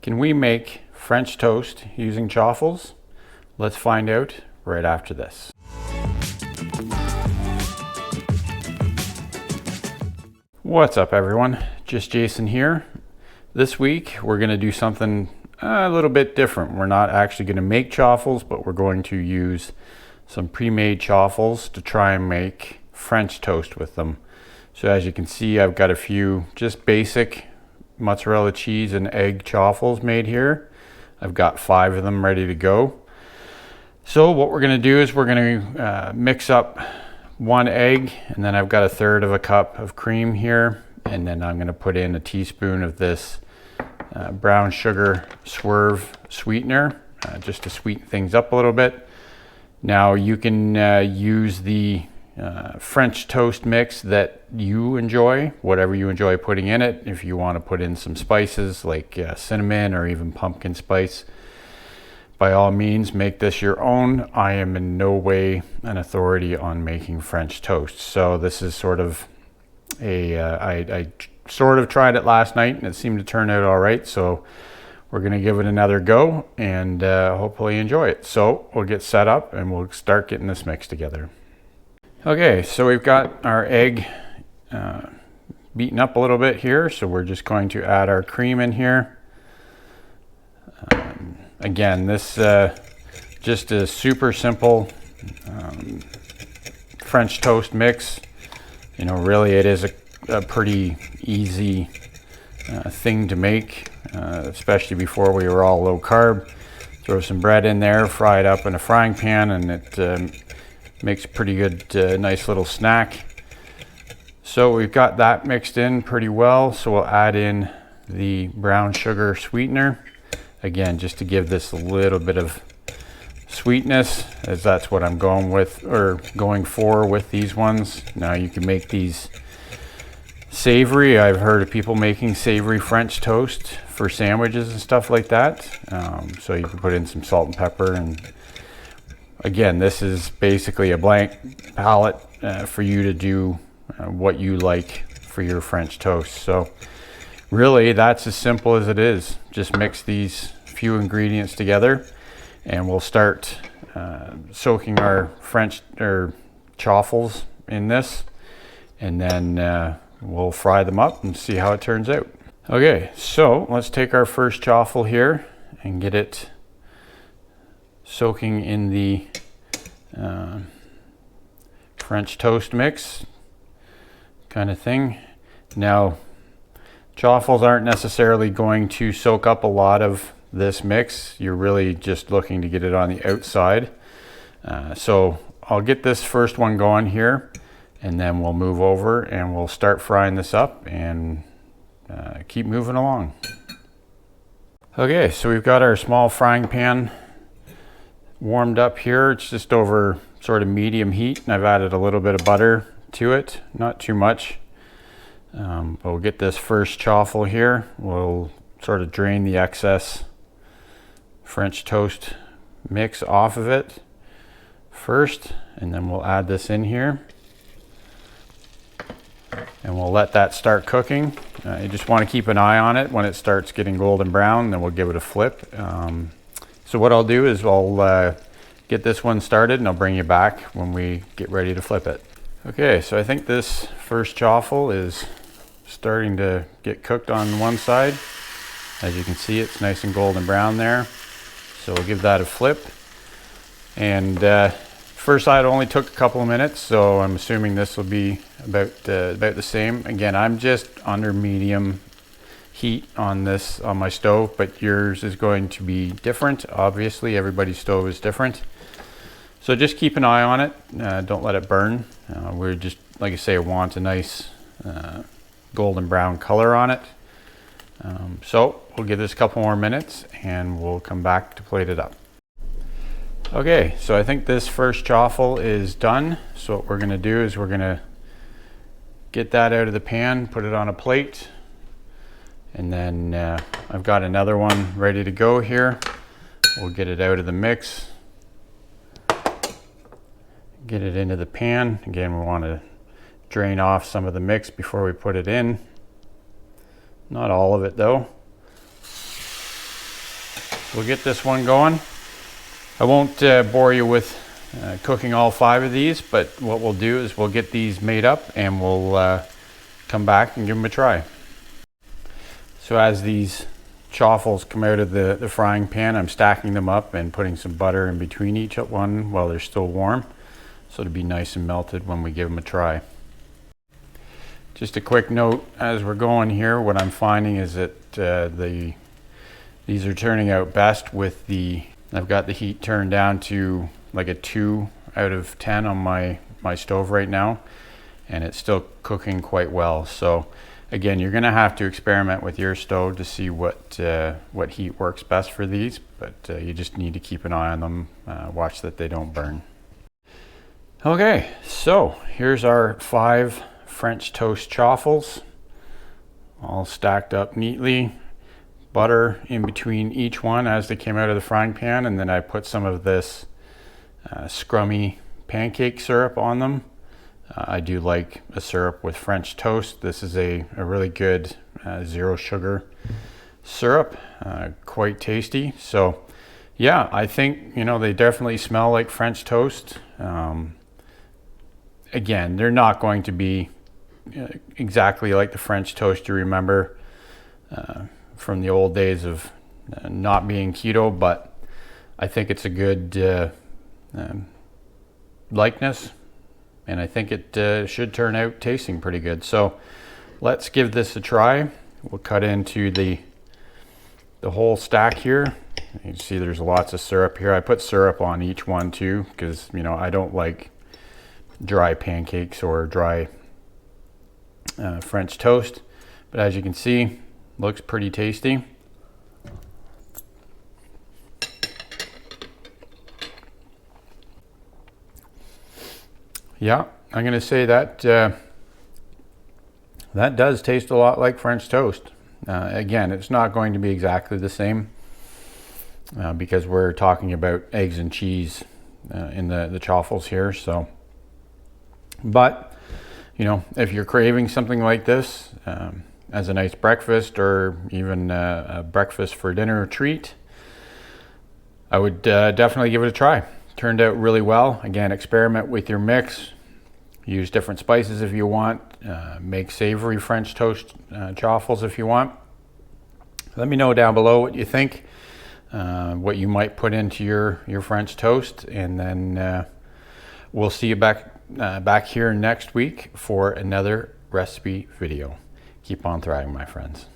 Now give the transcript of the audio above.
Can we make French toast using Chaffles? Let's find out right after this. What's up everyone? Just Jason here. This week we're going to do something a little bit different. We're not actually going to make Chaffles, but we're going to use some pre-made Chaffles to try and make French toast with them. So as you can see, I've got a few just basic mozzarella cheese and egg Chaffles made here. I've got 5 of them ready to go. So what we're going to do is we're going to mix up 1 egg, and then I've got 1/3 of a cup of cream here, and then I'm going to put in a teaspoon of this brown sugar Swerve sweetener just to sweeten things up a little bit. Now you can use the French toast mix that you enjoy, whatever you enjoy putting in it. If you want to put in some spices like cinnamon or even pumpkin spice, by all means make this your own. I am in no way an authority on making French toast, so this is sort of I sort of tried it last night and it seemed to turn out all right, so we're going to give it another go and hopefully enjoy it. So we'll get set up and we'll start getting this mix together. Okay, so we've got our egg beaten up a little bit here, so we're just going to add our cream in here. Again, this just a super simple French toast mix. You know, really it is a pretty easy thing to make, especially before we were all low carb. Throw some bread in there, fry it up in a frying pan, and it makes a pretty good, nice little snack. So we've got that mixed in pretty well, so we'll add in the brown sugar sweetener. Again, just to give this a little bit of sweetness, as that's what I'm going with, or going for with these ones. Now you can make these savory. I've heard of people making savory French toast for sandwiches and stuff like that. So you can put in some salt and pepper, and again, this is basically a blank palette for you to do what you like for your French toast. So really that's as simple as it is. Just mix these few ingredients together and we'll start soaking our French or Chaffles in this, and then we'll fry them up and see how it turns out. Okay, so let's take our first Chaffle here and get it soaking in the French toast mix kind of thing. Now, Chaffles aren't necessarily going to soak up a lot of this mix. You're really just looking to get it on the outside. So I'll get this first one going here, and then we'll move over and we'll start frying this up and keep moving along. Okay, so we've got our small frying pan warmed up here. It's just over sort of medium heat, and I've added a little bit of butter to it, not too much. But we'll get this first Chaffle here. We'll sort of drain the excess French toast mix off of it first, and then we'll add this in here and we'll let that start cooking. You just want to keep an eye on it. When it starts getting golden brown, then we'll give it a flip. So what I'll do is I'll get this one started and I'll bring you back when we get ready to flip it. Okay, so I think this first Chaffle is starting to get cooked on one side. As you can see, it's nice and golden brown there. So we'll give that a flip. And first side only took a couple of minutes, so I'm assuming this will be about the same. Again, I'm just under medium heat on this on my stove, but yours is going to be different. Obviously, everybody's stove is different. So just keep an eye on it. Don't let it burn. We're just, like I say, want a nice golden brown color on it. So we'll give this a couple more minutes and we'll come back to plate it up. Okay, so I think this first Chaffle is done. So what we're going to do is we're going to get that out of the pan, put it on a plate, and then I've got another one ready to go here. We'll get it out of the mix, get it into the pan. Again, we want to drain off some of the mix before we put it in. Not all of it though. we'll get this one going. I won't bore you with cooking all 5 of these, but what we'll do is we'll get these made up and we'll come back and give them a try. So as these chaffles come out of the frying pan, I'm stacking them up and putting some butter in between each one while they're still warm, so it'll be nice and melted when we give them a try. Just a quick note as we're going here, what I'm finding is that these are turning out best with I've got the heat turned down to like a 2 out of 10 on my stove right now, and it's still cooking quite well. So again, you're gonna have to experiment with your stove to see what heat works best for these, but you just need to keep an eye on them, watch that they don't burn. Okay, so here's our 5 French toast chaffles, all stacked up neatly. Butter in between each one as they came out of the frying pan, and then I put some of this scrummy pancake syrup on them. I do like a syrup with French toast. This is a really good 0 sugar syrup, quite tasty. So yeah, I think, you know, they definitely smell like French toast. Again, they're not going to be exactly like the French toast you remember from the old days of not being keto, but I think it's a good likeness, and I think it should turn out tasting pretty good. So let's give this a try. We'll cut into the whole stack here. You can see there's lots of syrup here. I put syrup on each one too, because, you know, I don't like dry pancakes or dry French toast, but as you can see, looks pretty tasty. Yeah, I'm gonna say that that does taste a lot like French toast. Again, it's not going to be exactly the same because we're talking about eggs and cheese in the chaffles here. So, but you know, if you're craving something like this as a nice breakfast, or even a breakfast for dinner treat, I would definitely give it a try. Turned out really well. Again, experiment with your mix. Use different spices if you want. Make savory French toast chaffles if you want. Let me know down below what you think, what you might put into your French toast, and then we'll see you back here next week for another recipe video. Keep on thriving, my friends.